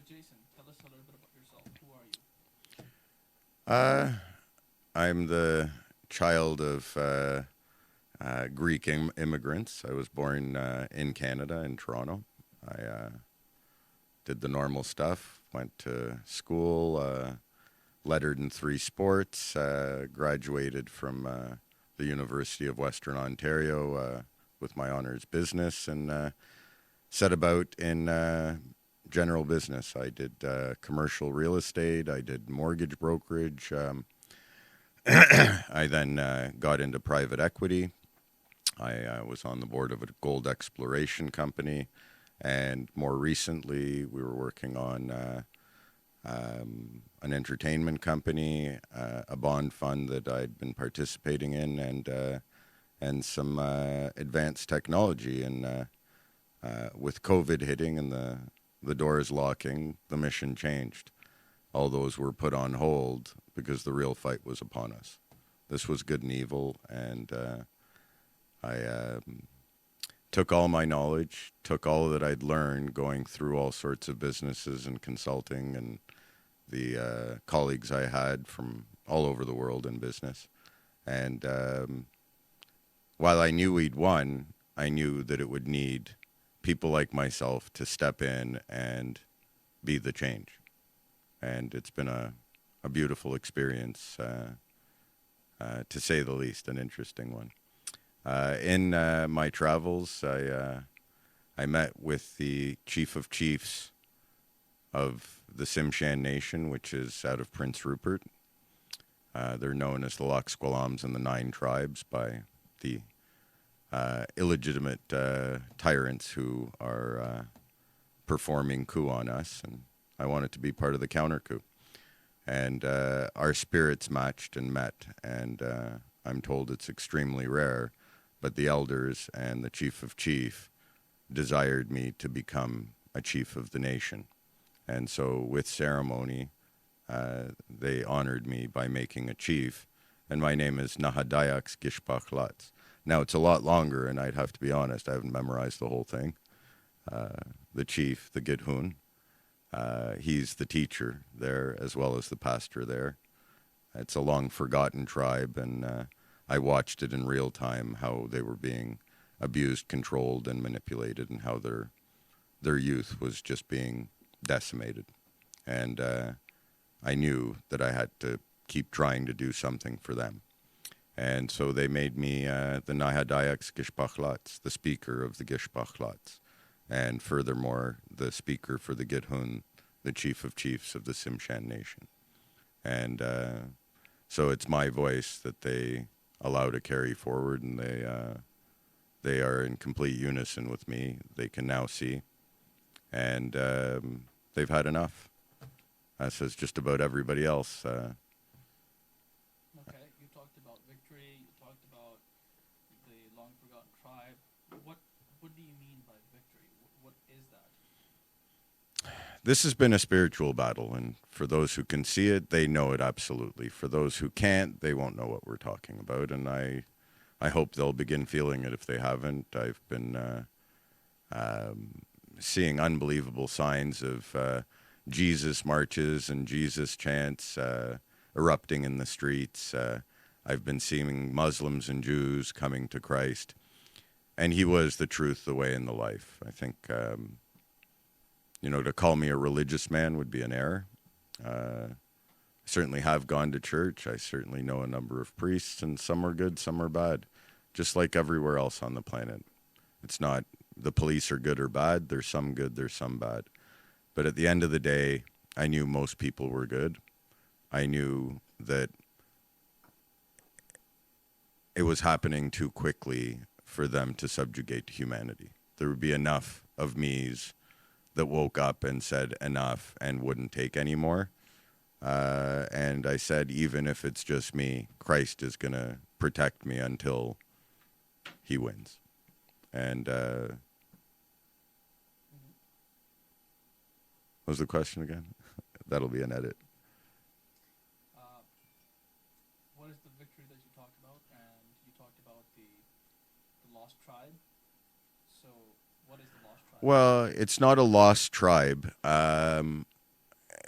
Jason, tell us a little bit about yourself. Who are you? I'm the child of Greek immigrants. I was born in Canada, in Toronto. I did the normal stuff, went to school, lettered in three sports, graduated from the University of Western Ontario with my honors business, and set about in general business. I did commercial real estate, I did mortgage brokerage. I then got into private equity. I was on the board of a gold exploration company, and more recently, we were working on an entertainment company, a bond fund that I'd been participating in, and some advanced technology. And with COVID hitting and the doors locking, the mission changed. All those were put on hold because the real fight was upon us. This was good and evil, and I took all my knowledge, took all that I'd learned going through all sorts of businesses and consulting, and the colleagues I had from all over the world in business. And while I knew we'd won, I knew that it would need people like myself to step in and be the change. And it's been a beautiful experience, to say the least, an interesting one. In my travels, I met with the Chief of Chiefs of the Tsimshian Nation, which is out of Prince Rupert. They're known as the Loch Squalams and the Nine Tribes by the illegitimate tyrants who are performing coup on us, and I wanted to be part of the counter coup. And our spirits matched and met, and I'm told it's extremely rare, but the elders and the chief of chief desired me to become a chief of the nation. And so with ceremony, they honored me by making a chief, and my name is Nahadayaks. Now, it's a lot longer, and I'd have to be honest, I haven't memorized the whole thing. The chief, the Gidhun, he's the teacher there as well as the pastor there. It's a long-forgotten tribe, and I watched it in real time, how they were being abused, controlled, and manipulated, and how their youth was just being decimated. And I knew that I had to keep trying to do something for them. And so they made me the Nahadayaks Gishpachlats, the speaker of the Gishpachlats, and furthermore, the speaker for the Gidhun, the chief of chiefs of the Tsimshian Nation. And so it's my voice that they allow to carry forward, and they are in complete unison with me. They can now see, and they've had enough. As is just about everybody else. Okay, you talked about victory. You talked about the long-forgotten tribe. What do you mean by victory? What is that? This has been a spiritual battle, and for those who can see it, they know it absolutely. For those who can't, they won't know what we're talking about, and I hope they'll begin feeling it if they haven't. I've been seeing unbelievable signs of Jesus marches and Jesus chants erupting in the streets. I've been seeing Muslims and Jews coming to Christ, and he was the truth, the way, and the life. I think, to call me a religious man would be an error. I certainly have gone to church. I certainly know a number of priests, and some are good, some are bad, just like everywhere else on the planet. It's not the police are good or bad. There's some good, there's some bad. But at the end of the day, I knew most people were good. I knew that it was happening too quickly for them to subjugate humanity. There would be enough of me's that woke up and said enough and wouldn't take any more. And I said, even if it's just me, Christ is going to protect me until he wins. And what was the question again? That'll be an edit. What is the victory that you talked about? And you talked about the lost tribe. So what is the lost tribe? Well, it's not a lost tribe.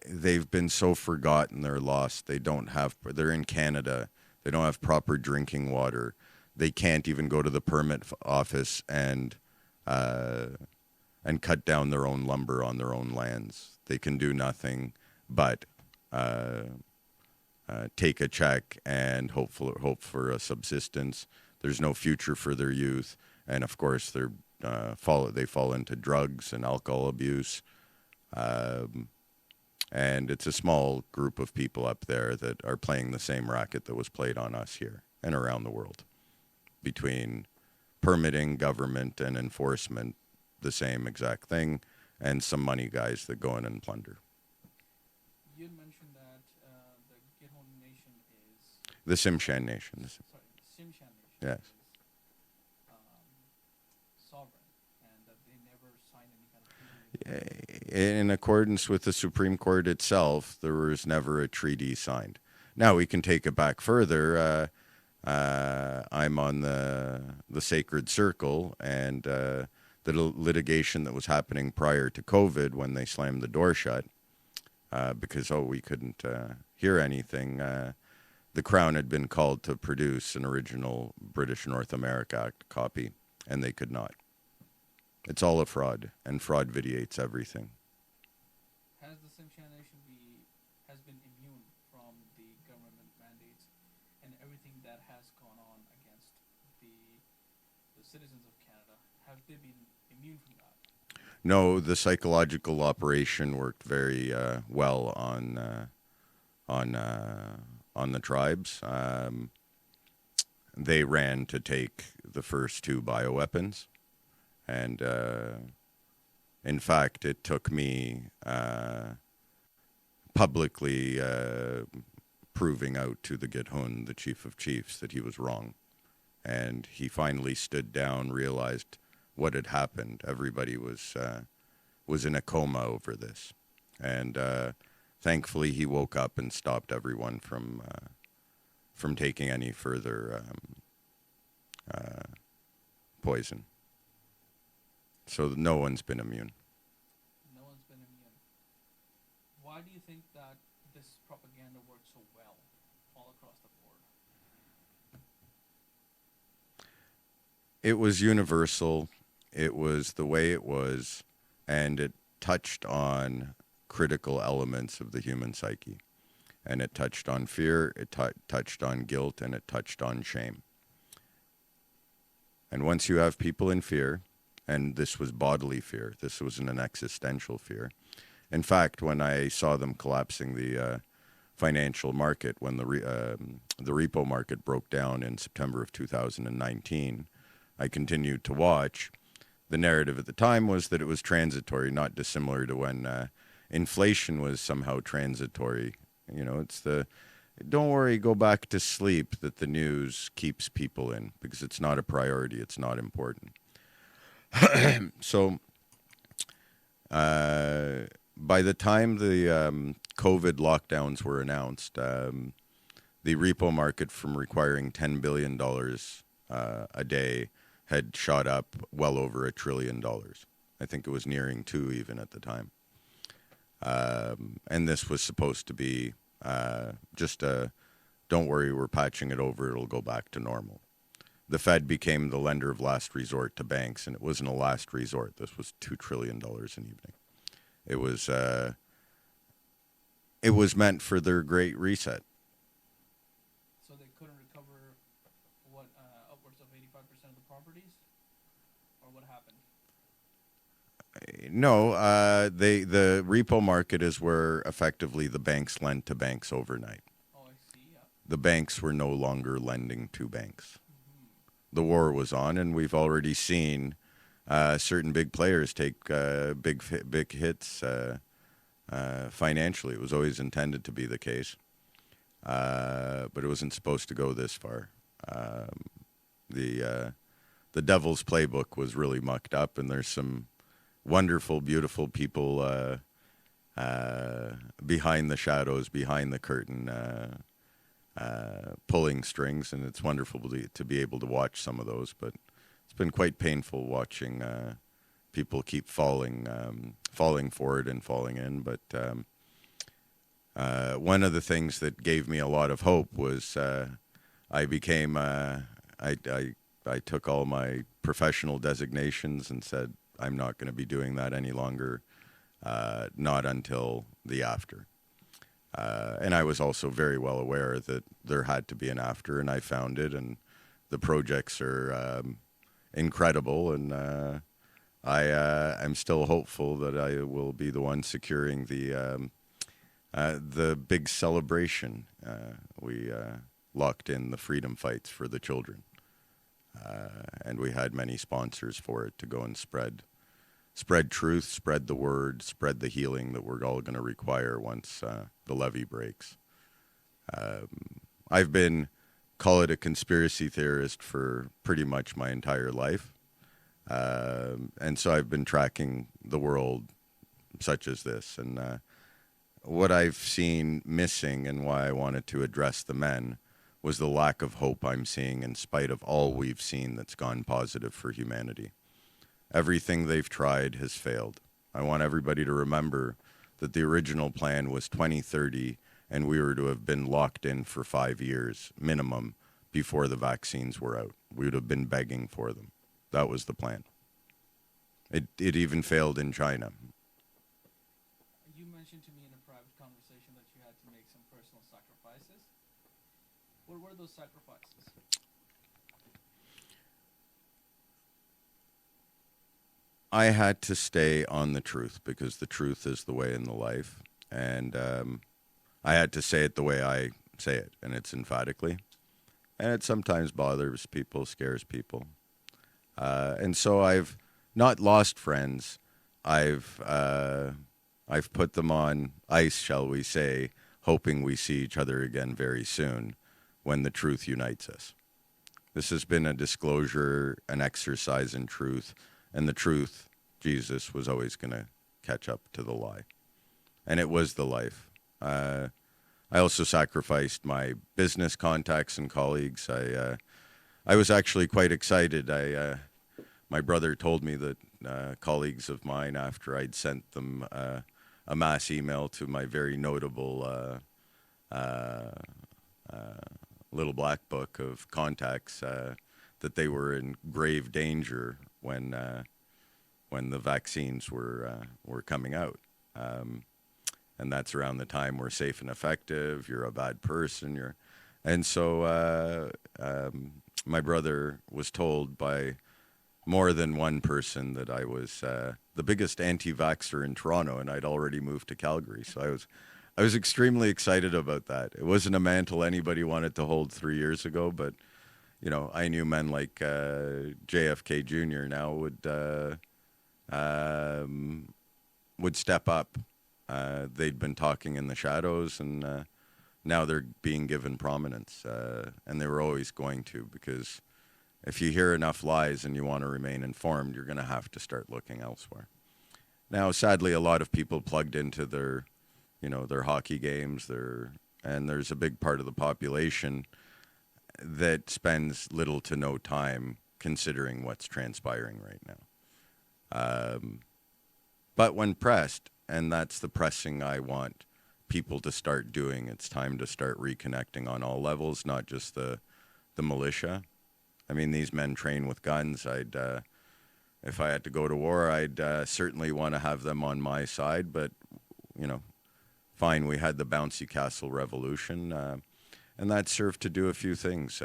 they've been so forgotten, they're lost. They're in Canada. They don't have proper drinking water. They can't even go to the permit office and cut down their own lumber on their own lands. They can do nothing but take a check and hope for a subsistence. There's no future for their youth, and of course they fall into drugs and alcohol abuse. And it's a small group of people up there that are playing the same racket that was played on us here and around the world, between permitting, government, and enforcement, the same exact thing, and some money guys that go in and plunder. You had mentioned that the Gitxaala Nation is... The Tsimshian Nation. Sorry, the Tsimshian Nation Yes. is sovereign, and that they never signed any kind of treaty. In accordance with the Supreme Court itself, there was never a treaty signed. Now, we can take it back further. I'm on the Sacred Circle, and the litigation that was happening prior to COVID when they slammed the door shut because, we couldn't hear anything. The Crown had been called to produce an original British North America Act copy, and they could not. It's all a fraud, and fraud vitiates everything. Has the Tsimshian Nation has been immune from the government mandates and everything that has gone on against the citizens of Canada? Have they been immune from that? No, the psychological operation worked very well on the tribes. They ran to take the first 2 bioweapons. And in fact, it took me publicly proving out to the Gitxaala, the chief of chiefs, that he was wrong. And he finally stood down, realized what had happened. Everybody was in a coma over this. And thankfully, he woke up and stopped everyone from taking any further poison. So no one's been immune. No one's been immune. Why do you think that this propaganda works so well all across the board? It was universal. It was the way it was, and it touched on critical elements of the human psyche. And it touched on fear, it touched on guilt, and it touched on shame. And once you have people in fear, and this was bodily fear. This wasn't an existential fear. In fact, when I saw them collapsing the financial market, when the repo market broke down in September of 2019, I continued to watch. The narrative at the time was that it was transitory, not dissimilar to when inflation was somehow transitory. You know, it's the don't worry, go back to sleep that the news keeps people in, because it's not a priority, it's not important. So, by the time the COVID lockdowns were announced, the repo market, from requiring $10 billion a day, had shot up well over $1 trillion. I think it was nearing 2 even at the time. And this was supposed to be just a, don't worry, we're patching it over, it'll go back to normal. The Fed became the lender of last resort to banks, and it wasn't a last resort. This was $2 trillion an evening. It was meant for their great reset. So they couldn't recover upwards of 85% of the properties, or what happened? No, the repo market is where effectively the banks lent to banks overnight. Oh, I see. Yeah. The banks were no longer lending to banks. The war was on, and we've already seen certain big players take big hits financially. It was always intended to be the case, but it wasn't supposed to go this far. The devil's playbook was really mucked up, and there's some wonderful, beautiful people behind the shadows, behind the curtain, pulling strings, and it's wonderful to be able to watch some of those, but it's been quite painful watching people keep falling forward and falling in. But One of the things that gave me a lot of hope was I became I took all my professional designations and said I'm not going to be doing that any longer, not until the after. And I was also very well aware that there had to be an after, and I found it, and the projects are incredible, and I'm still hopeful that I will be the one securing the big celebration. We locked in the freedom fights for the children, and we had many sponsors for it to go and spread truth, spread the word, spread the healing that we're all going to require once the levee breaks. I've been, call it a conspiracy theorist for pretty much my entire life. And so I've been tracking the world such as this. And what I've seen missing and why I wanted to address the men was the lack of hope I'm seeing in spite of all we've seen that's gone positive for humanity. Everything they've tried has failed. I want everybody to remember that the original plan was 2030, and we were to have been locked in for 5 years minimum before the vaccines were out. We would have been begging for them. That was the plan. It even failed in China. You mentioned to me in a private conversation that you had to make some personal sacrifices. What were those sacrifices? I had to stay on the truth because the truth is the way in the life. And I had to say it the way I say it, and it's emphatically. And it sometimes bothers people, scares people. And so I've not lost friends. I've put them on ice, shall we say, hoping we see each other again very soon when the truth unites us. This has been a disclosure, an exercise in truth, and the truth, Jesus, was always going to catch up to the lie. And it was the life. I also sacrificed my business contacts and colleagues. I was actually quite excited. My brother told me that colleagues of mine, after I'd sent them a mass email to my very notable little black book of contacts, that they were in grave danger when the vaccines were coming out. And that's around the time we're safe and effective. You're a bad person. And so my brother was told by more than one person that I was the biggest anti-vaxxer in Toronto, and I'd already moved to Calgary. So I was extremely excited about that. It wasn't a mantle anybody wanted to hold 3 years ago, but you know, I knew men like JFK Jr. now would step up. They'd been talking in the shadows, and now they're being given prominence, and they were always going to, because if you hear enough lies and you want to remain informed, you're going to have to start looking elsewhere. Now, sadly, a lot of people plugged into their hockey games, and there's a big part of the population that spends little to no time considering what's transpiring right now. But when pressed, and that's the pressing I want people to start doing, it's time to start reconnecting on all levels, not just the militia. I mean, these men train with guns. If I had to go to war, I'd certainly want to have them on my side. But, you know, fine, we had the bouncy castle revolution, and that served to do a few things.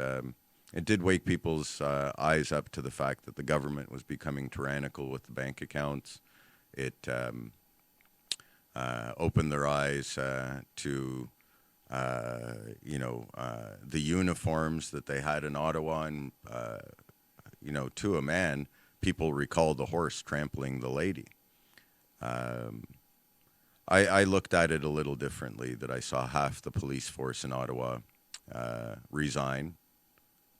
It did wake people's eyes up to the fact that the government was becoming tyrannical with the bank accounts. It opened their eyes to the uniforms that they had in Ottawa, and to a man, people recall the horse trampling the lady. I looked at it a little differently, that I saw half the police force in Ottawa resign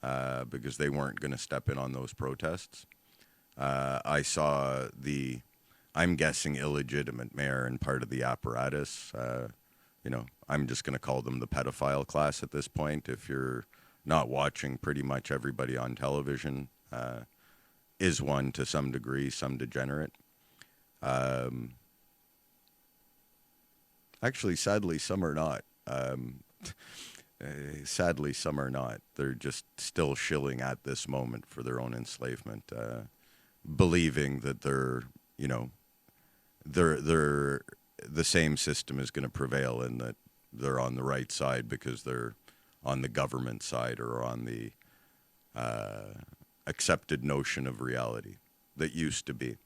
because they weren't going to step in on those protests. I saw I'm guessing, illegitimate mayor and part of the apparatus. I'm just going to call them the pedophile class at this point. If you're not watching, pretty much everybody on television is one to some degree, some degenerate. Actually, sadly, some are not. Sadly, some are not. They're just still shilling at this moment for their own enslavement, believing that you know, they're the same system is going to prevail and that they're on the right side because they're on the government side or on the accepted notion of reality that used to be.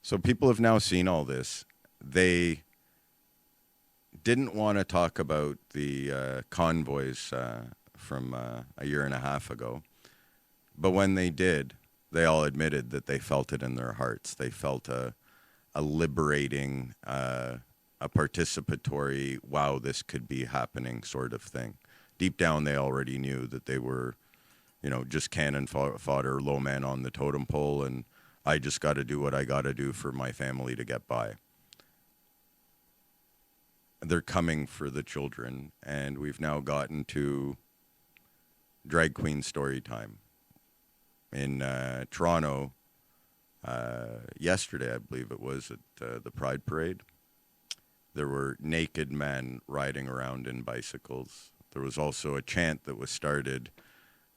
So people have now seen all this. They didn't want to talk about the convoys from a year and a half ago. But when they did, they all admitted that they felt it in their hearts. They felt a liberating, a participatory, wow, this could be happening sort of thing. Deep down, they already knew that they were, just cannon fodder, low man on the totem pole, and I just got to do what I got to do for my family to get by. They're coming for the children, and we've now gotten to drag queen story time. In Toronto, yesterday, I believe it was, at the Pride Parade, there were naked men riding around in bicycles. There was also a chant that was started.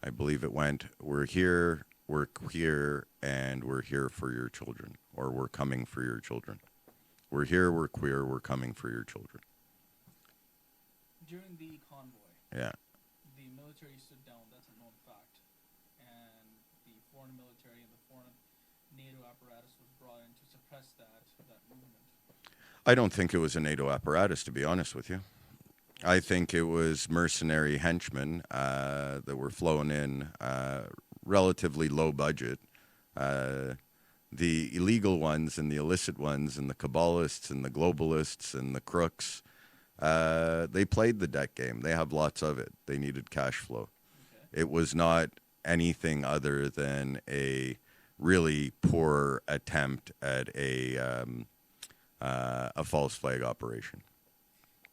I believe it went, "We're here, we're queer, and we're here for your children," or "We're coming for your children." We're here, we're queer, we're coming for your children. During the convoy, Yeah. the military stood down. That's a known fact. And the foreign military and the foreign NATO apparatus was brought in to suppress that movement. I don't think it was a NATO apparatus, to be honest with you. I think it was mercenary henchmen that were flown in, relatively low budget. The illegal ones and the illicit ones and the Kabbalists and the globalists and the crooks, they played the debt game. They have lots of it. They needed cash flow. Okay. It was not anything other than a really poor attempt at a false flag operation.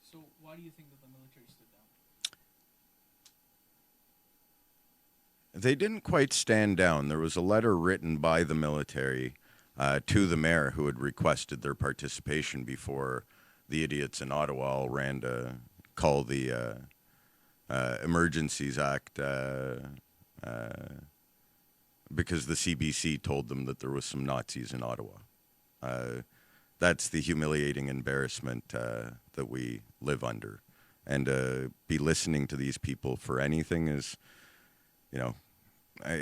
So why do you think that the military stood down? They didn't quite stand down. There was a letter written by the military to the mayor who had requested their participation before the idiots in Ottawa all ran to call the Emergencies Act because the CBC told them that there was some Nazis in Ottawa. That's the humiliating embarrassment that we live under. And be listening to these people for anything is,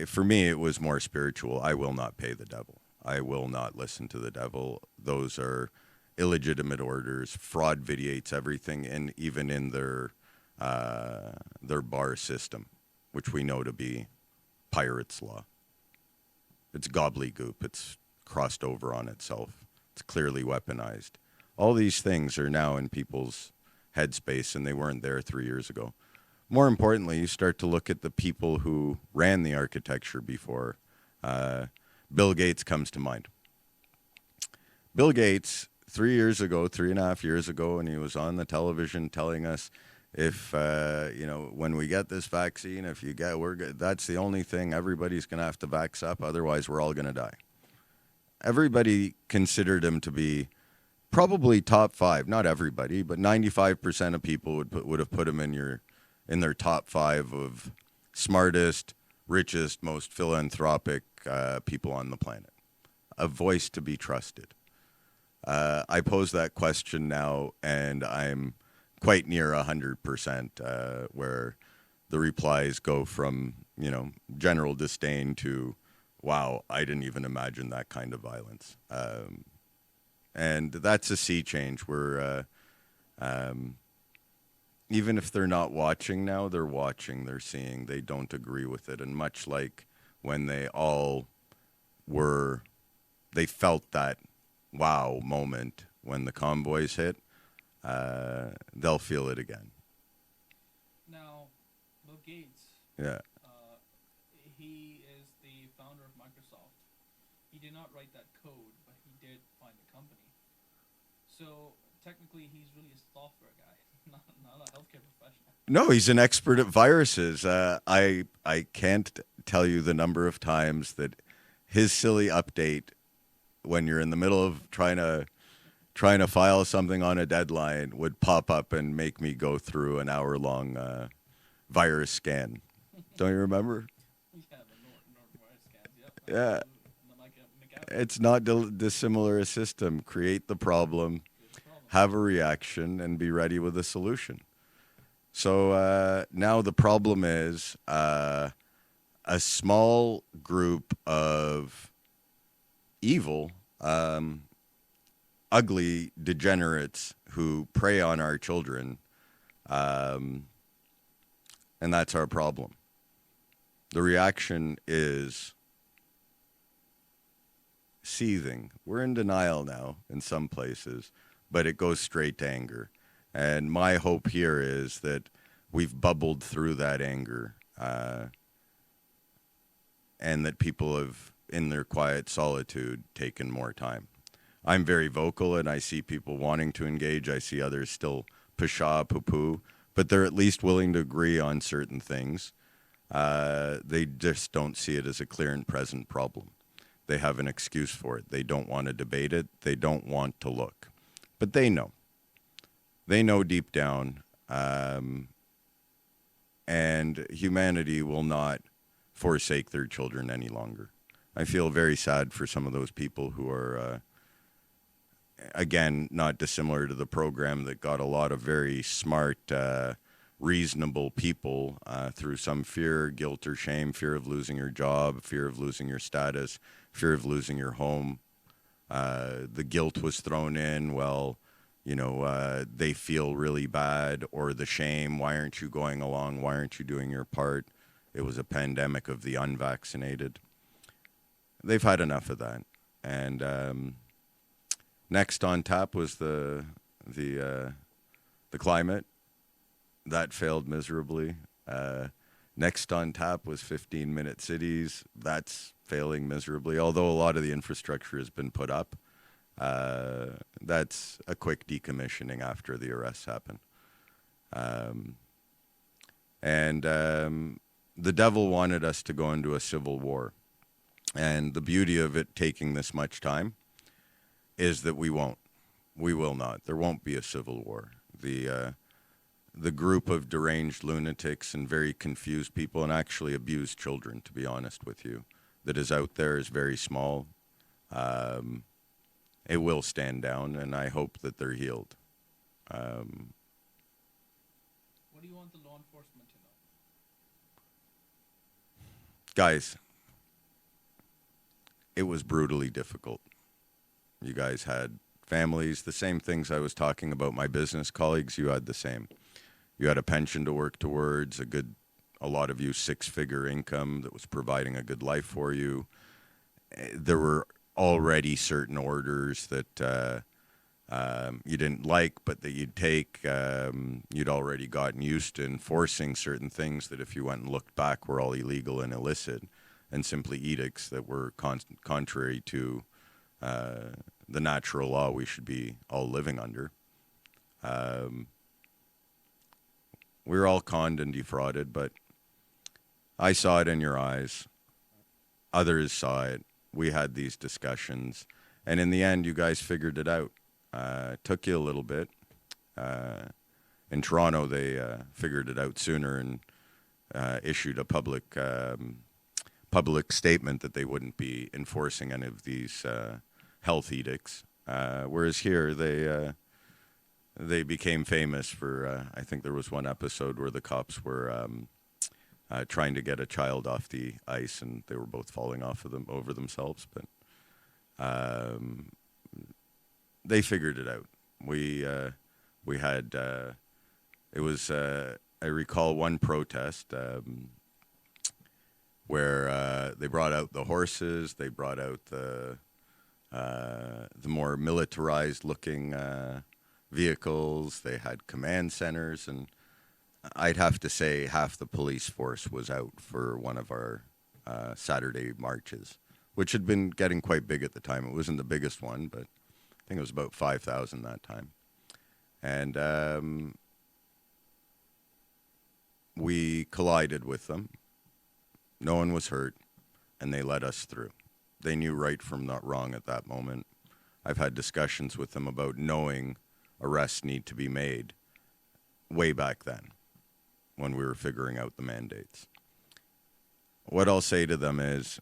for me, it was more spiritual. I will not pay the devil. I will not listen to the devil. Those are illegitimate orders. Fraud vitiates everything, and even in their bar system, which we know to be pirates' law. It's gobbledygook. It's crossed over on itself. It's clearly weaponized. All these things are now in people's headspace, and they weren't there 3 years ago. More importantly, you start to look at the people who ran the architecture before. Bill Gates comes to mind. Bill Gates, 3.5 years ago, and he was on the television telling us, if, when we get this vaccine, that's the only thing, everybody's going to have to vax up, otherwise we're all going to die. Everybody considered him to be probably top 5, not everybody, but 95% of people would have put him in their top 5 of smartest, richest, most philanthropic people on the planet. A voice to be trusted. I pose that question now, and I'm quite near 100%, where the replies go from, general disdain to, wow, I didn't even imagine that kind of violence. And that's a sea change where even if they're not watching now, they're watching, they're seeing, they don't agree with it. And much like when they all they felt that wow moment when the convoys hit, they'll feel it again. Now, Bill Gates, yeah, he is the founder of Microsoft. He did not write that code, but he did find the company. So technically, he's really a software guy, not a healthcare professional. No, he's an expert at viruses. I can't tell you the number of times that his silly update, when you're in the middle of trying to trying to file something on a deadline would pop up and make me go through an hour-long virus scan. Don't you remember? Yeah, the norovirus scans. Yep, Yeah, absolutely. And then like McAfee, it's not dissimilar a system. Create the problem, here's the problem. have a reaction, and be ready with a solution. So now the problem is a small group of evil, ugly degenerates who prey on our children, um, and that's our problem. The reaction is seething. We're in denial now in some places, but it goes straight to anger. And my hope here is that we've bubbled through that anger, and that people have, in their quiet solitude, taken more time. I'm very vocal, and I see people wanting to engage. I see others still pshaw, poo-poo, but they're at least willing to agree on certain things. They just don't see it as a clear and present problem. They have an excuse for it. They don't want to debate it. They don't want to look. But they know. They know deep down, and humanity will not forsake their children any longer. I feel very sad for some of those people who are, again, not dissimilar to the program that got a lot of very smart, reasonable people through some fear, guilt, or shame, fear of losing your job, fear of losing your status, fear of losing your home. The guilt was thrown in, well, they feel really bad, or the shame, why aren't you going along? Why aren't you doing your part? It was a pandemic of the unvaccinated. They've had enough of that. And next on tap was the climate. That failed miserably. Next on tap was 15-minute cities. That's failing miserably, although a lot of the infrastructure has been put up. That's a quick decommissioning after the arrests happen. And the devil wanted us to go into a civil war. And the beauty of it taking this much time is that we won't. We will not. There won't be a civil war. The group of deranged lunatics and very confused people, and actually abused children, to be honest with you, that is out there is very small. It will stand down, and I hope that they're healed. What do you want the law enforcement to know? Guys, it was brutally difficult. You guys had families, the same things I was talking about my business colleagues, you had the same. You had a pension to work towards, a lot of you 6-figure income that was providing a good life for you. There were already certain orders that you didn't like, but that you'd take. You'd already gotten used to enforcing certain things that, if you went and looked back, were all illegal and illicit, and simply edicts that were contrary to the natural law we should be all living under. We were all conned and defrauded, but I saw it in your eyes. Others saw it. We had these discussions. And in the end, you guys figured it out. It took you a little bit. In Toronto, they figured it out sooner and issued a public statement that they wouldn't be enforcing any of these health edicts. Whereas here, they became famous for, I think there was one episode where the cops were trying to get a child off the ice, and they were both falling off of them over themselves. But they figured it out. We had it was I recall one protest where they brought out the horses, they brought out the more militarized looking vehicles. They had command centers, and I'd have to say half the police force was out for one of our Saturday marches, which had been getting quite big at the time. It wasn't the biggest one, but I think it was about 5,000 that time. And we collided with them. No one was hurt, and they let us through. They knew right from not wrong at that moment. I've had discussions with them about knowing arrests need to be made way back then when we were figuring out the mandates. What I'll say to them is,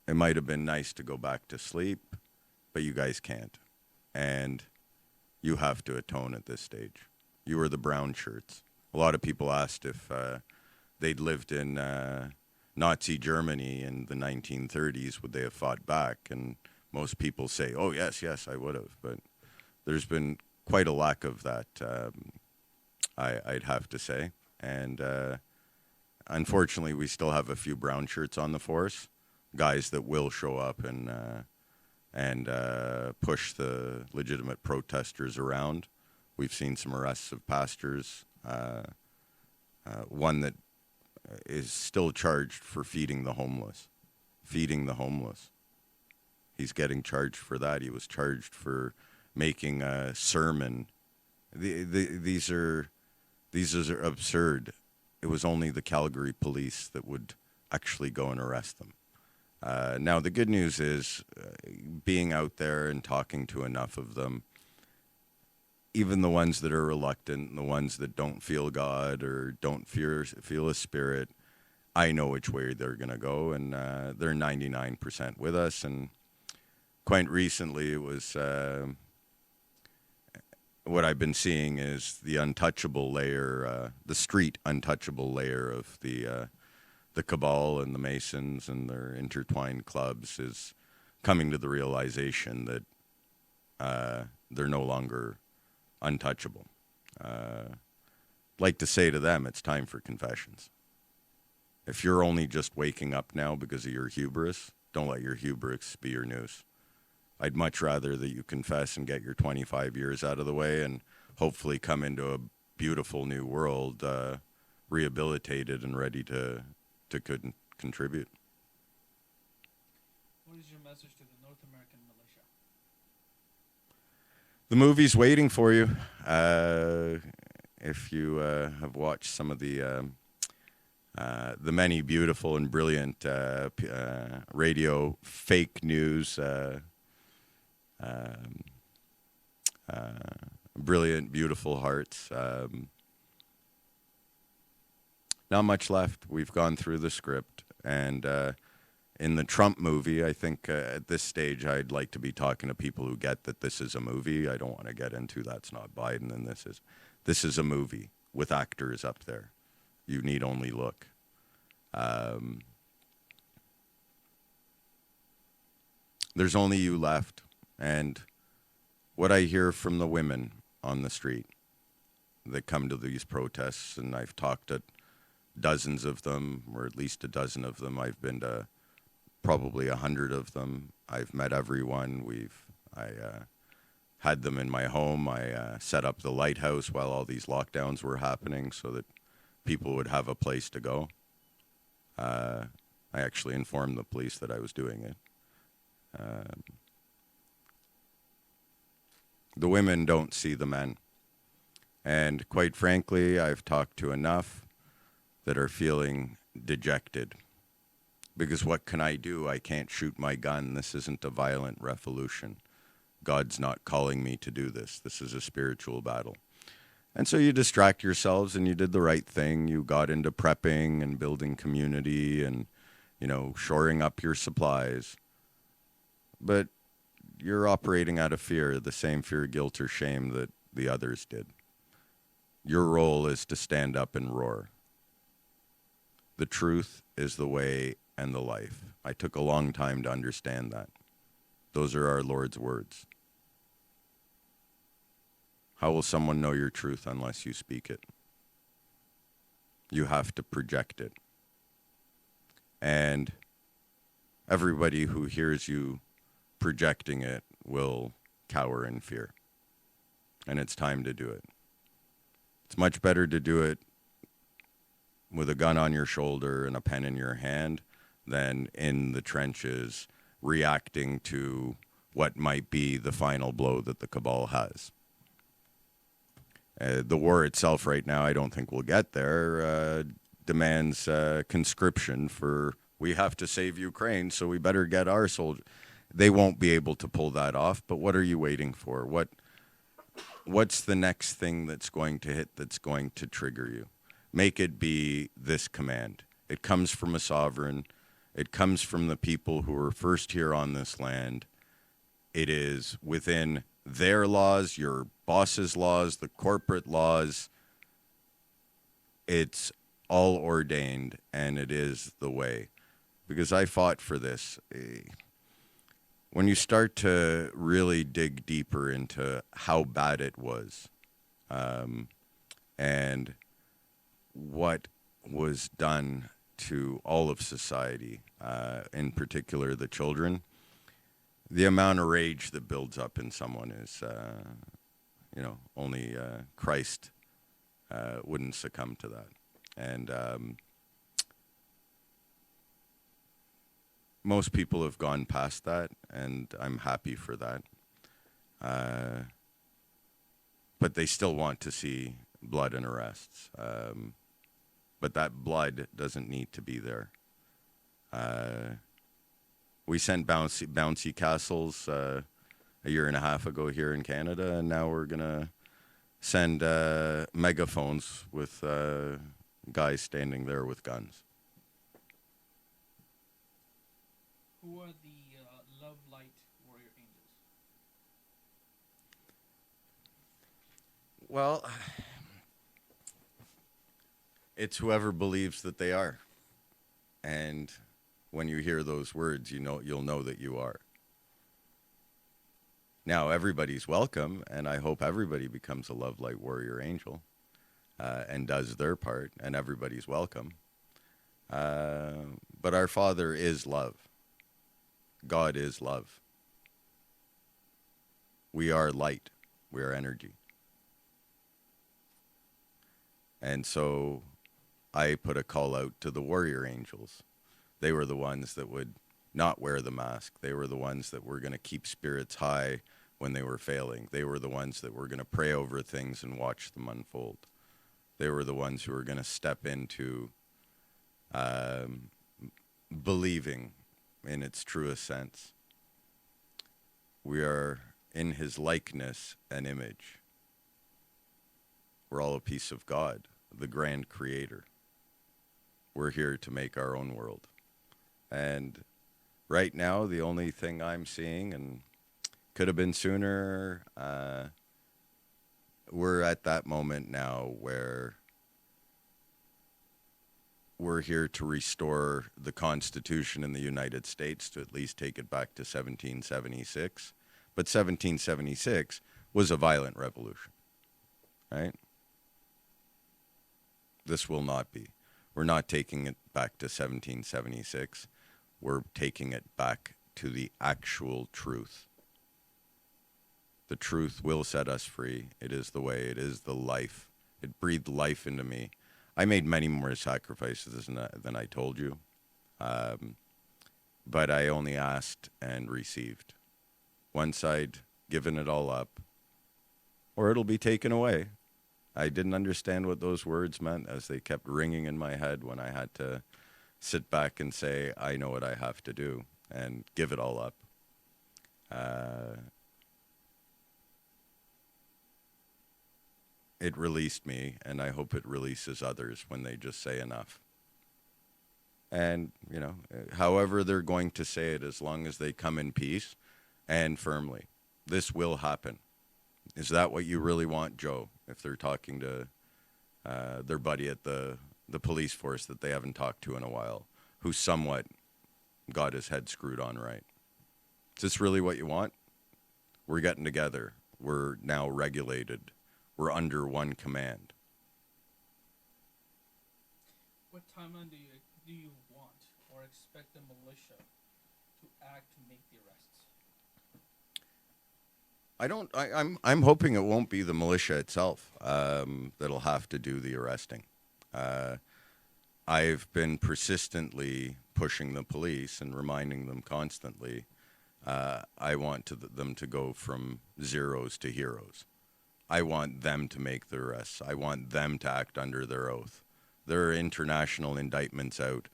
it might have been nice to go back to sleep, but you guys can't. And you have to atone at this stage. You were the brown shirts. A lot of people asked if they'd lived in Nazi Germany in the 1930s, would they have fought back? And most people say, oh, yes, I would have. But there's been quite a lack of that, I'd have to say. And unfortunately, we still have a few brown shirts on the force, guys that will show up and push the legitimate protesters around. We've seen some arrests of pastors. One that is still charged for feeding the homeless. Feeding the homeless. He's getting charged for that. He was charged for making a sermon. These are absurd. It was only the Calgary police that would actually go and arrest them. Now, the good news is being out there and talking to enough of them, even the ones that are reluctant, the ones that don't feel God or don't feel a spirit, I know which way they're going to go, and they're 99% with us. And quite recently, it was what I've been seeing is the untouchable layer, the street untouchable layer of the cabal and the Masons and their intertwined clubs is coming to the realization that they're no longer untouchable. Like to say to them, it's time for confessions. If you're only just waking up now because of your hubris, don't let your hubris be your news. I'd much rather that you confess and get your 25 years out of the way and hopefully come into a beautiful new world, rehabilitated and ready to contribute. What is your message to the North American militia? The movie's waiting for you. If you have watched some of the many beautiful and brilliant radio fake news, brilliant, beautiful hearts. Not much left. We've gone through the script, and in the Trump movie, I think at this stage I'd like to be talking to people who get that this is a movie. I don't want to get into that's not Biden and this is a movie with actors up there. You need only look. There's only you left, and what I hear from the women on the street that come to these protests, and I've talked to dozens of them, or at least a dozen of them. I've been to probably 100 of them. I've met everyone. I had them in my home. I set up the lighthouse while all these lockdowns were happening so that people would have a place to go. I actually informed the police that I was doing it. The women don't see the men. And quite frankly, I've talked to enough that are feeling dejected. Because what can I do? I can't shoot my gun. This isn't a violent revolution. God's not calling me to do this. This is a spiritual battle. And so you distract yourselves, and you did the right thing. You got into prepping and building community and, shoring up your supplies. But you're operating out of fear, the same fear, guilt, or shame that the others did. Your role is to stand up and roar. The truth is the way and the life. I took a long time to understand that. Those are our Lord's words. How will someone know your truth unless you speak it? You have to project it. And everybody who hears you projecting it will cower in fear. And it's time to do it. It's much better to do it with a gun on your shoulder and a pen in your hand than in the trenches reacting to what might be the final blow that the cabal has. The war itself right now, I don't think we'll get there, demands conscription for, we have to save Ukraine, so we better get our soldiers. they won't be able to pull that off. But what are you waiting for? What's the next thing that's going to hit that's going to trigger you? Make it be this command. It comes from a sovereign. It comes from the people who were first here on this land. It is within their laws, your boss's laws, the corporate laws. It's all ordained, and it is the way. Because I fought for this. When you start to really dig deeper into how bad it was, and what was done to all of society, in particular the children, the amount of rage that builds up in someone is, only Christ wouldn't succumb to that. And most people have gone past that, and I'm happy for that. But they still want to see blood and arrests. But that blood doesn't need to be there. We sent bouncy castles a year and a half ago here in Canada, and now we're going to send megaphones with guys standing there with guns. Who are the love light warrior angels? Well, it's whoever believes that they are. And when you hear those words, you'll know that you are. Now, everybody's welcome, and I hope everybody becomes a love light warrior angel and does their part, and everybody's welcome. But our Father is love. God is love. We are light. We are energy. And so I put a call out to the warrior angels. They were the ones that would not wear the mask. They were the ones that were going to keep spirits high when they were failing. They were the ones that were going to pray over things and watch them unfold. They were the ones who were going to step into believing in its truest sense. We are in his likeness and image. We're all a piece of God, the grand creator. We're here to make our own world. And right now, the only thing I'm seeing, and could have been sooner, we're at that moment now where we're here to restore the Constitution in the United States, to at least take it back to 1776. But 1776 was a violent revolution, right? This will not be. We're not taking it back to 1776. We're taking it back to the actual truth. The truth will set us free. It is the way. It is the life. It breathed life into me. I made many more sacrifices than I told you. But I only asked and received. Once I'd given it all up, or it'll be taken away. I didn't understand what those words meant as they kept ringing in my head when I had to sit back and say, I know what I have to do, and give it all up. It released me, and I hope it releases others when they just say enough. And, however they're going to say it, as long as they come in peace and firmly. This will happen. Is that what you really want, Joe? If they're talking to their buddy at the police force that they haven't talked to in a while, who somewhat got his head screwed on right. Is this really what you want? We're getting together. We're now regulated. We're under one command. What timeline do you want or expect the militia to act to make the arrests? I'm hoping it won't be the militia itself that'll have to do the arresting. I've been persistently pushing the police and reminding them constantly. I want them to go from zeros to heroes. I want them to make the arrests. I want them to act under their oath. There are international indictments out.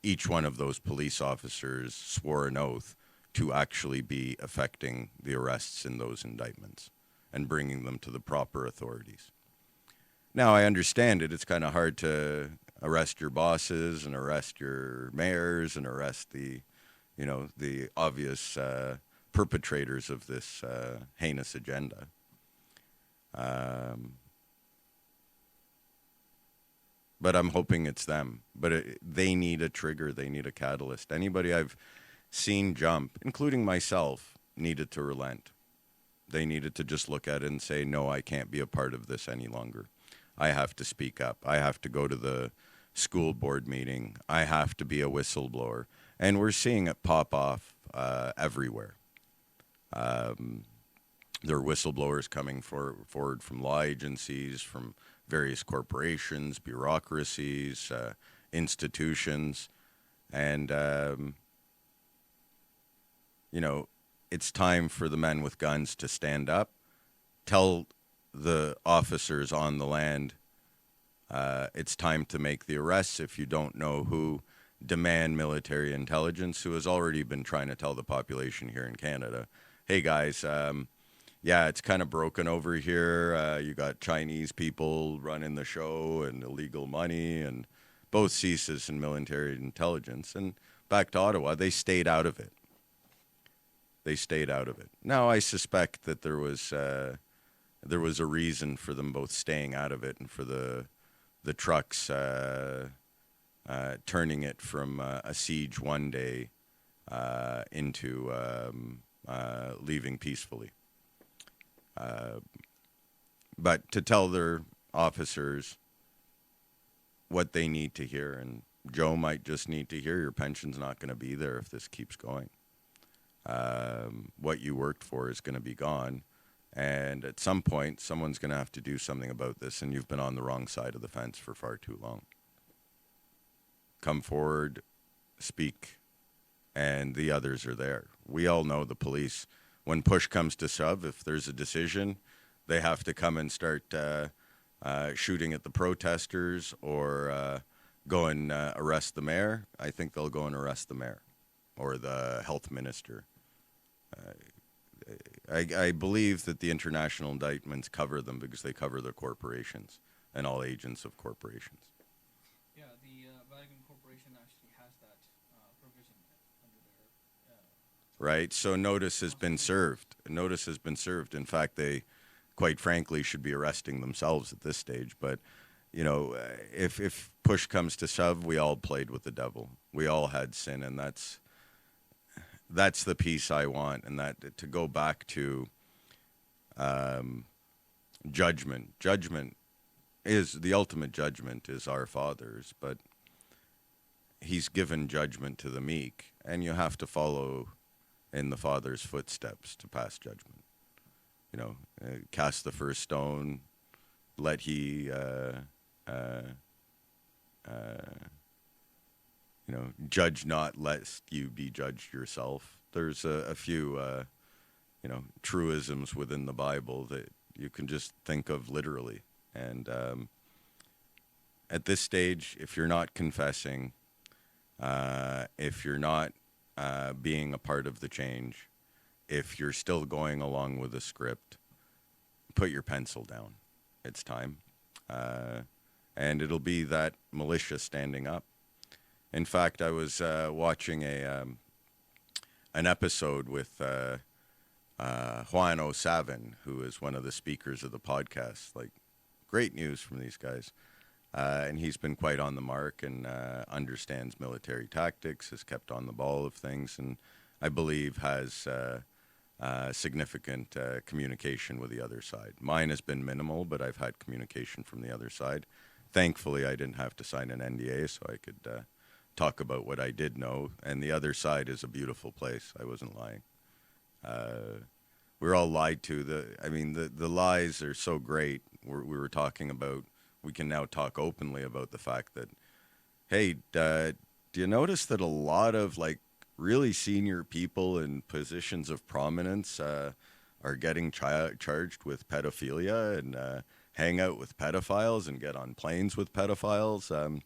Each one of those police officers swore an oath to actually be affecting the arrests in those indictments and bringing them to the proper authorities. Now, I understand it. It's kind of hard to arrest your bosses and arrest your mayors and arrest the, the obvious perpetrators of this heinous agenda. But I'm hoping it's them. But they need a trigger. They need a catalyst. Anybody I've seen jump, including myself, needed to relent. They needed to just look at it and say, no, I can't be a part of this any longer. I have to speak up. I have to go to the school board meeting. I have to be a whistleblower. And we're seeing it pop off everywhere. There are whistleblowers coming forward from law agencies, from various corporations, bureaucracies, institutions. And, it's time for the men with guns to stand up, tell the officers on the land it's time to make the arrests. If you don't know who, demand military intelligence, who has already been trying to tell the population here in Canada, hey guys, it's kind of broken over here. You got Chinese people running the show and illegal money, and both CSIS and military intelligence. And back to Ottawa, they stayed out of it. Now, I suspect that there was a reason for them both staying out of it, and for the trucks turning it from a siege one day into leaving peacefully. But to tell their officers what they need to hear, and Joe might just need to hear, your pension's not going to be there if this keeps going. What you worked for is going to be gone. And at some point, someone's going to have to do something about this, and you've been on the wrong side of the fence for far too long. Come forward, speak, and the others are there. We all know the police. When push comes to shove, if there's a decision, they have to come and start shooting at the protesters or go and arrest the mayor. I think they'll go and arrest the mayor or the health minister. I believe that the international indictments cover them because they cover the corporations and all agents of corporations. Yeah, the Vatican Corporation actually has that provision under their... Right, so notice has been served. Notice has been served. In fact, they, quite frankly, should be arresting themselves at this stage. But, if push comes to shove, we all played with the devil. We all had sin, and that's the piece I want, and that to go back to judgment. Judgment is the ultimate judgment is our Father's, but He's given judgment to the meek, and you have to follow in the Father's footsteps to pass judgment. Cast the first stone, let He judge not, lest you be judged yourself. There's a few, truisms within the Bible that you can just think of literally. And at this stage, if you're not confessing, if you're not being a part of the change, if you're still going along with the script, put your pencil down. It's time. And it'll be that militia standing up. In fact, I was watching an episode with Juan O'Savin, who is one of the speakers of the podcast. Like, great news from these guys. And he's been quite on the mark and understands military tactics, has kept on the ball of things, and I believe has significant communication with the other side. Mine has been minimal, but I've had communication from the other side. Thankfully, I didn't have to sign an NDA, so I could talk about what I did know. And the other side is a beautiful place. I wasn't lying. We're all lied to. The lies are so great. We were talking about, we can now talk openly about the fact that, hey, do you notice that a lot of really senior people in positions of prominence are getting charged with pedophilia and hang out with pedophiles and get on planes with pedophiles?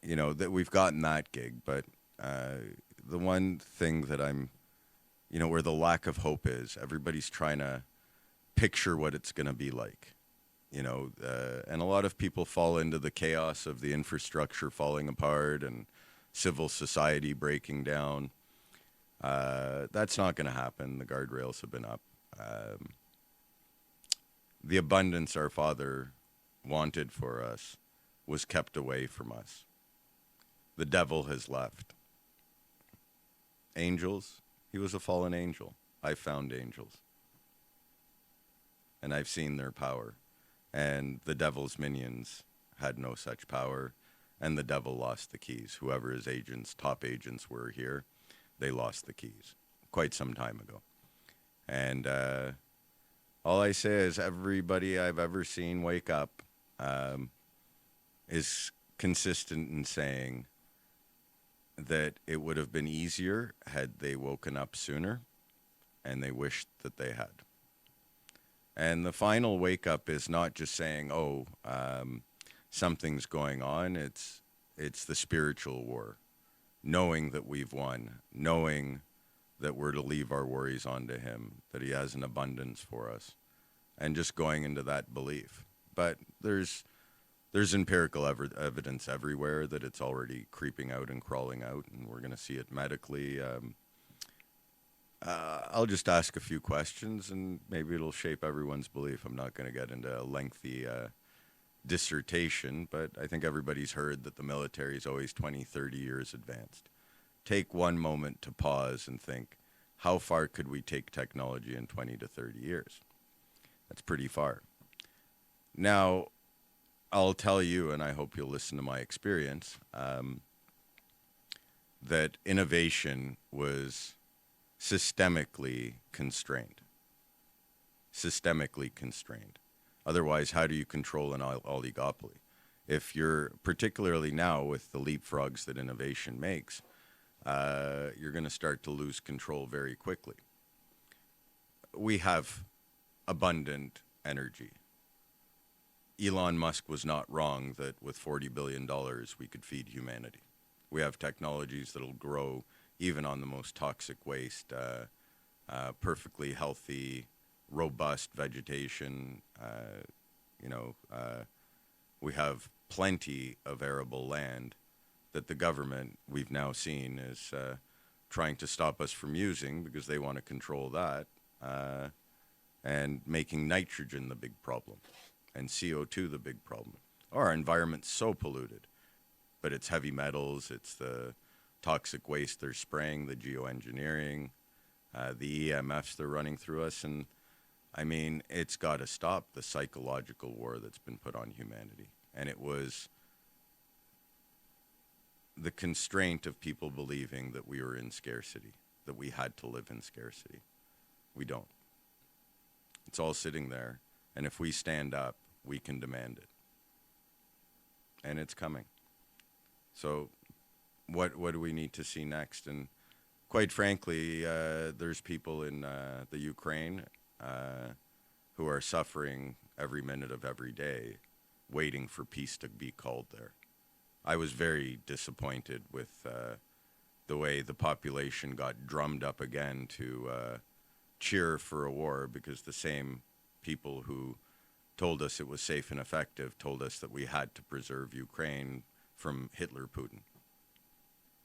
That we've gotten that gig, but the one thing that I'm, where the lack of hope is, everybody's trying to picture what it's going to be like. And a lot of people fall into the chaos of the infrastructure falling apart and civil society breaking down. That's not going to happen. The guardrails have been up. The abundance our Father wanted for us was kept away from us. The devil has left. Angels, he was a fallen angel. I found angels. And I've seen their power. And the devil's minions had no such power, and the devil lost the keys. Whoever his agents, top agents were here, they lost the keys quite some time ago. And all I say is everybody I've ever seen wake up is consistent in saying that it would have been easier had they woken up sooner, and they wished that they had. And the final wake up is not just saying, something's going on. It's the spiritual war, knowing that we've won, knowing that we're to leave our worries onto him, that he has an abundance for us, and just going into that belief. But there's empirical evidence everywhere that it's already creeping out and crawling out, and we're going to see it medically. I'll just ask a few questions, and maybe it'll shape everyone's belief. I'm not going to get into a lengthy dissertation, but I think everybody's heard that the military is always 20, 30 years advanced. Take one moment to pause and think, how far could we take technology in 20 to 30 years? That's pretty far. Now, I'll tell you, and I hope you'll listen to my experience, that innovation was systemically constrained. Systemically constrained. Otherwise, how do you control an oligopoly? If you're, particularly now with the leapfrogs that innovation makes, you're going to start to lose control very quickly. We have abundant energy. Elon Musk was not wrong that with $40 billion we could feed humanity. We have technologies that'll grow even on the most toxic waste, perfectly healthy, robust vegetation. We have plenty of arable land that the government, we've now seen, is trying to stop us from using because they want to control that, and making nitrogen the big problem and CO2 the big problem. Our environment's so polluted, but it's heavy metals, it's the toxic waste they're spraying, the geoengineering, the EMFs they're running through us. And I mean, it's got to stop the psychological war that's been put on humanity. And it was the constraint of people believing that we were in scarcity, that we had to live in scarcity. We don't. It's all sitting there. And if we stand up, we can demand it. And it's coming. So what do we need to see next? And quite frankly, there's people in the Ukraine who are suffering every minute of every day, waiting for peace to be called there. I was very disappointed with the way the population got drummed up again to cheer for a war, because the same people who told us it was safe and effective told us that we had to preserve Ukraine from Hitler Putin.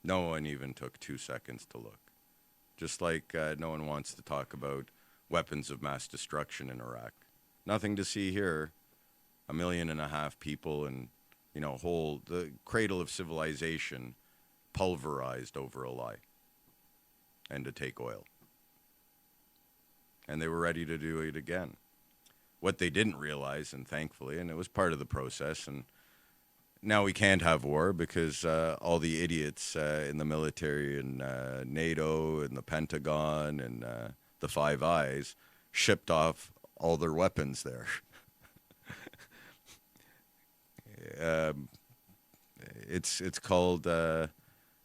No one even took 2 seconds to look. Just like no one wants to talk about weapons of mass destruction in Iraq. Nothing to see here. 1.5 million people and, the cradle of civilization pulverized over a lie and to take oil. And they were ready to do it again. What they didn't realize, and thankfully, and it was part of the process, and now we can't have war because all the idiots in the military and NATO and the Pentagon and the Five Eyes shipped off all their weapons there. It's called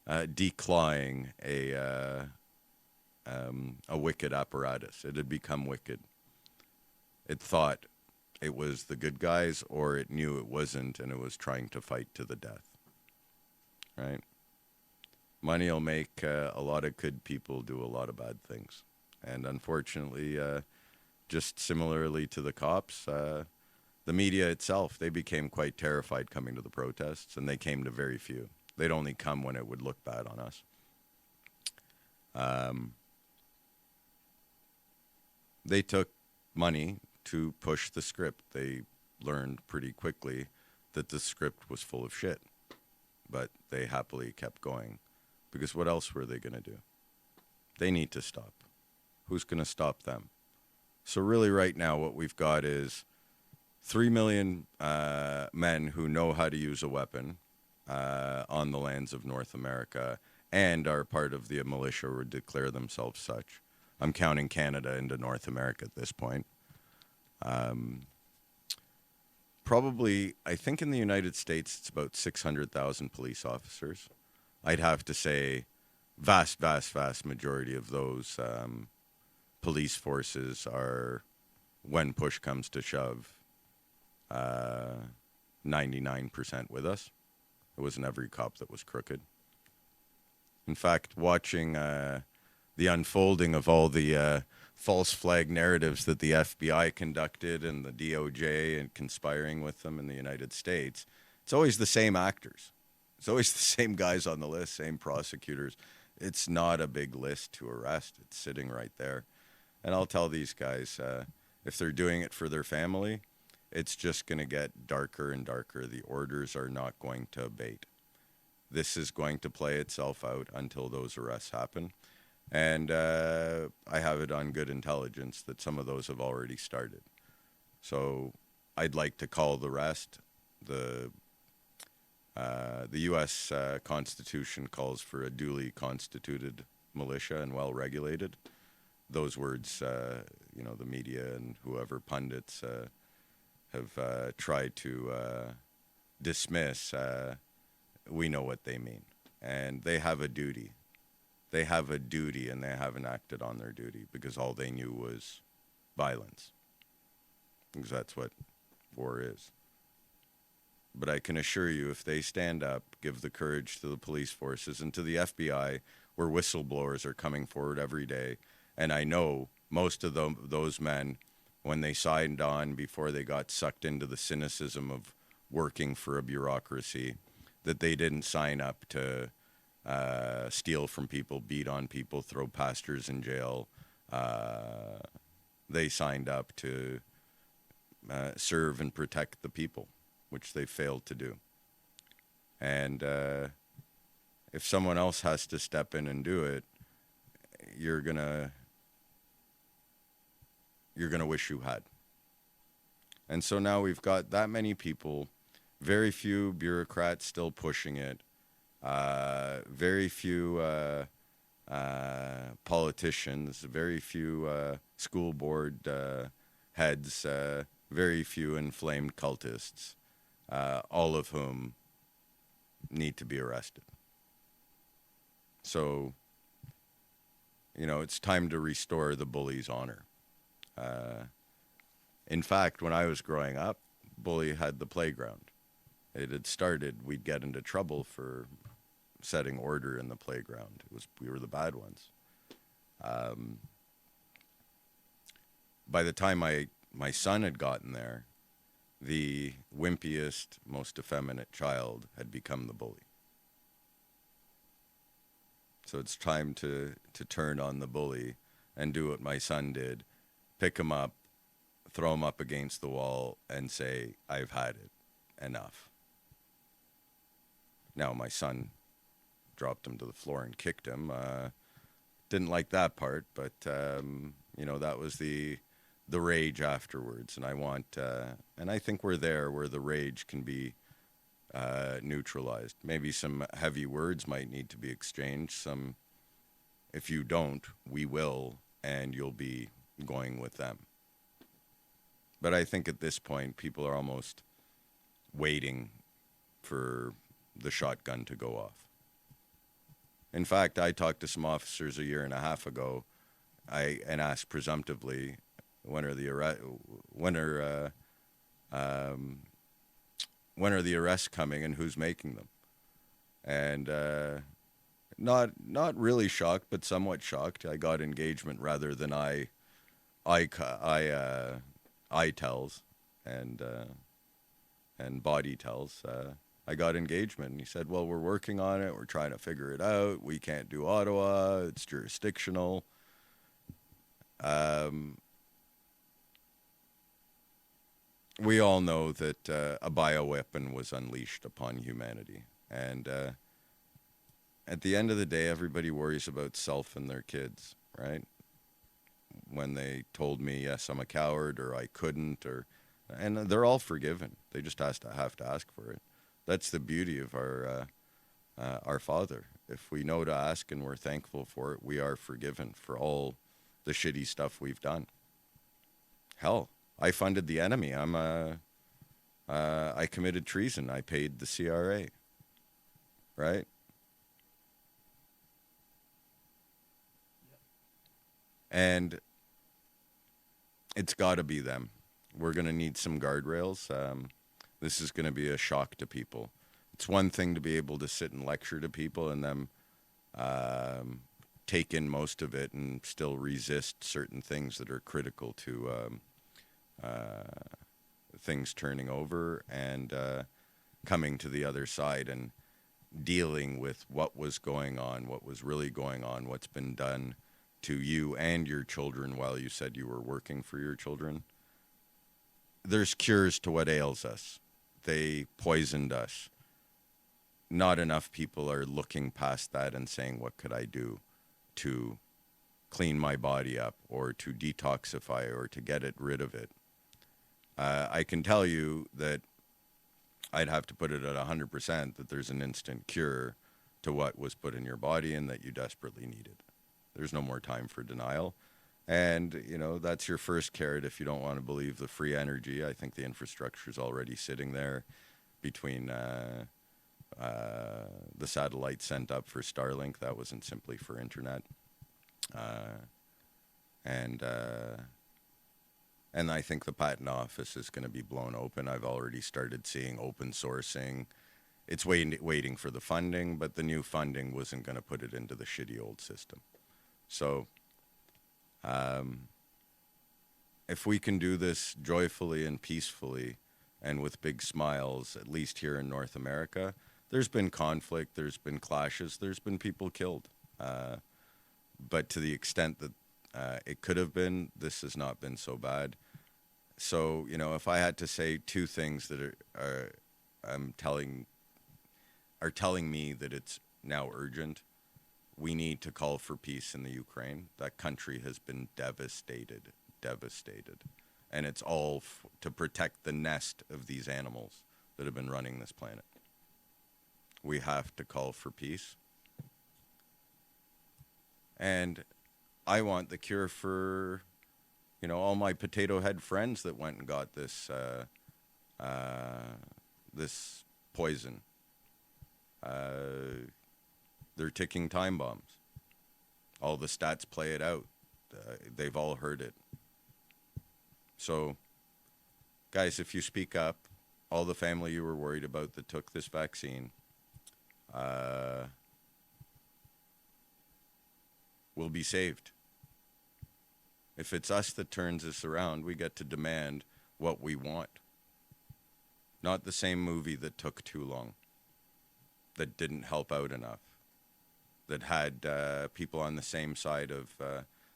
declawing a wicked apparatus. It had become wicked. It thought it was the good guys, or it knew it wasn't, and it was trying to fight to the death. Right? Money will make a lot of good people do a lot of bad things. And unfortunately, just similarly to the cops, the media itself, they became quite terrified coming to the protests, and they came to very few. They'd only come when it would look bad on us. Um, they took money to push the script. They learned pretty quickly that the script was full of shit, but they happily kept going because what else were they going to do? They need to stop. Who's going to stop them? So really right now what we've got is 3 million men who know how to use a weapon on the lands of North America and are part of the militia or declare themselves such. I'm counting Canada into North America at this point. Probably, I think in the United States, it's about 600,000 police officers. I'd have to say vast, vast, vast majority of those police forces are, when push comes to shove, 99% with us. It wasn't every cop that was crooked. In fact, watching the unfolding of all the false flag narratives that the FBI conducted and the DOJ and conspiring with them in the United States, it's always the same actors. It's always the same guys on the list, same prosecutors. It's not a big list to arrest. It's sitting right there. And I'll tell these guys, if they're doing it for their family, it's just going to get darker and darker. The orders are not going to abate. This is going to play itself out until those arrests happen. And I have it on good intelligence that some of those have already started. So I'd like to call the rest. The U.S. Constitution calls for a duly constituted militia and well-regulated. Those words, the media and whoever pundits have tried to dismiss, we know what they mean. And they have a duty. They have a duty, and they haven't acted on their duty because all they knew was violence. Because that's what war is. But I can assure you, if they stand up, give the courage to the police forces and to the FBI, where whistleblowers are coming forward every day, and I know most of those men, when they signed on before they got sucked into the cynicism of working for a bureaucracy, that they didn't sign up to steal from people, beat on people, throw pastors in jail. They signed up to serve and protect the people, which they failed to do. And if someone else has to step in and do it, you're gonna wish you had. And so now we've got that many people, very few bureaucrats still pushing it, very few politicians, very few school board heads, very few inflamed cultists, all of whom need to be arrested. So, it's time to restore the bully's honor. In fact, when I was growing up, bully had the playground. It had started, we'd get into trouble for setting order in the playground. We were the bad ones. By the time my son had gotten there, the wimpiest, most effeminate child had become the bully. So it's time to turn on the bully and do what my son did, pick him up, throw him up against the wall, and say, I've had it, enough. Now my son dropped him to the floor and kicked him. Didn't like that part, but that was the rage afterwards. And I think we're there where the rage can be neutralized. Maybe some heavy words might need to be exchanged. If you don't, we will, and you'll be going with them. But I think at this point, people are almost waiting for the shotgun to go off. In fact, I talked to some officers a year and a half ago, and asked presumptively, when are the arrests coming and who's making them? And not really shocked, but somewhat shocked. I got engagement rather than I tells and body tells. I got engagement, and he said, "Well, we're working on it. We're trying to figure it out. We can't do Ottawa. It's jurisdictional." Um, we all know that a bioweapon was unleashed upon humanity, and at the end of the day, everybody worries about self and their kids, right? When they told me, yes, I'm a coward, or I couldn't, or and they're all forgiven. They just have to ask for it. That's the beauty of our Father. If we know to ask and we're thankful for it, we are forgiven for all the shitty stuff we've done. Hell, I funded the enemy. I committed treason. I paid the CRA, right? And it's got to be them. We're going to need some guardrails. This is going to be a shock to people. It's one thing to be able to sit and lecture to people and them take in most of it and still resist certain things that are critical to things turning over and coming to the other side and dealing with what was going on, what was really going on, what's been done to you and your children while you said you were working for your children. There's cures to what ails us. They poisoned us. Not enough people are looking past that and saying, what could I do to clean my body up or to detoxify or to get rid of it? I can tell you that I'd have to put it at 100% that there's an instant cure to what was put in your body and that you desperately needed. There's no more time for denial. And, you know, that's your first carrot if you don't want to believe the free energy. I think the infrastructure is already sitting there between the satellite sent up for Starlink. That wasn't simply for internet. And I think the patent office is going to be blown open. I've already started seeing open sourcing. It's waiting for the funding, but the new funding wasn't going to put it into the shitty old system. So if we can do this joyfully and peacefully and with big smiles, at least here in North America, there's been conflict, there's been clashes, there's been people killed. But to the extent that it could have been, this has not been so bad. So, you know, if I had to say two things that are telling me that it's now urgent, we need to call for peace in the Ukraine. That country has been devastated. And it's all to protect the nest of these animals that have been running this planet. We have to call for peace. And I want the cure for, you know, all my potato head friends that went and got this this poison. They're ticking time bombs. All the stats play it out. They've all heard it. So, guys, if you speak up, all the family you were worried about that took this vaccine will be saved. If it's us that turns this around, we get to demand what we want. Not the same movie that took too long, that didn't help out enough, that had people on the same side of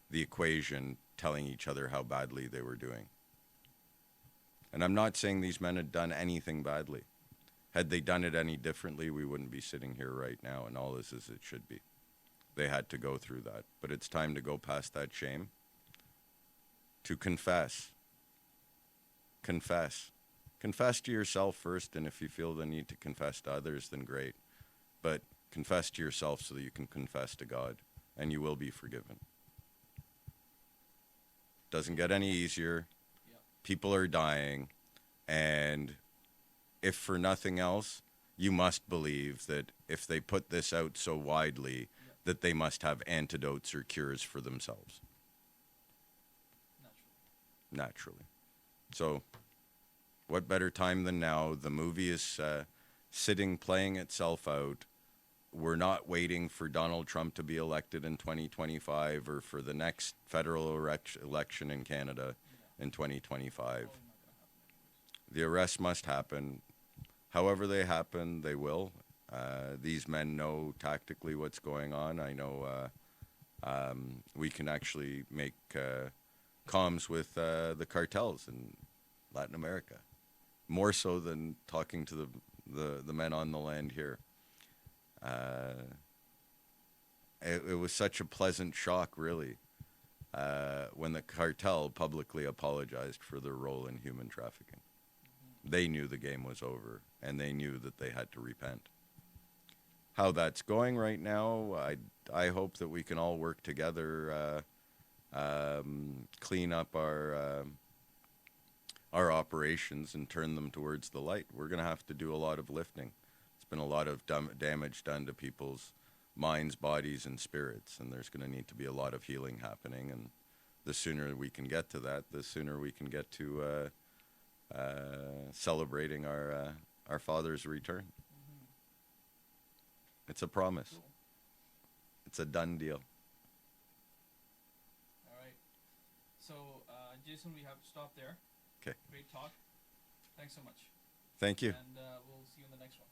the equation telling each other how badly they were doing. And I'm not saying these men had done anything badly. Had they done it any differently, we wouldn't be sitting here right now, and all this is it should be. They had to go through that. But it's time to go past that shame, to confess. Confess. Confess to yourself first, and if you feel the need to confess to others, then great. But confess to yourself so that you can confess to God, and you will be forgiven. Doesn't get any easier. Yep. People are dying, and if for nothing else, you must believe that if they put this out so widely, Yep. that they must have antidotes or cures for themselves. Naturally. So, what better time than now? The movie is playing itself out. we're not waiting for Donald Trump to be elected in 2025 or for the next federal election in Canada Yeah. in 2025. Probably not gonna happen anyways. The arrests must happen. However they happen, they will. These men know tactically what's going on. I know we can actually make comms with the cartels in Latin America, more so than talking to the men on the land here. It was such a pleasant shock, really, when the cartel publicly apologized for their role in human trafficking. They knew the game was over, and they knew that they had to repent. How that's going right now, I hope that we can all work together, clean up our operations and turn them towards the light. We're going to have to do a lot of lifting. It's been a lot of damage done to people's minds, bodies, and spirits, and there's going to need to be a lot of healing happening. And the sooner we can get to that, the sooner we can get to celebrating our Father's return. Mm-hmm. It's a promise. Cool. It's a done deal. All right. So, Jason, we have to stop there. Okay. Great talk. Thanks so much. Thank you. And we'll see you in the next one.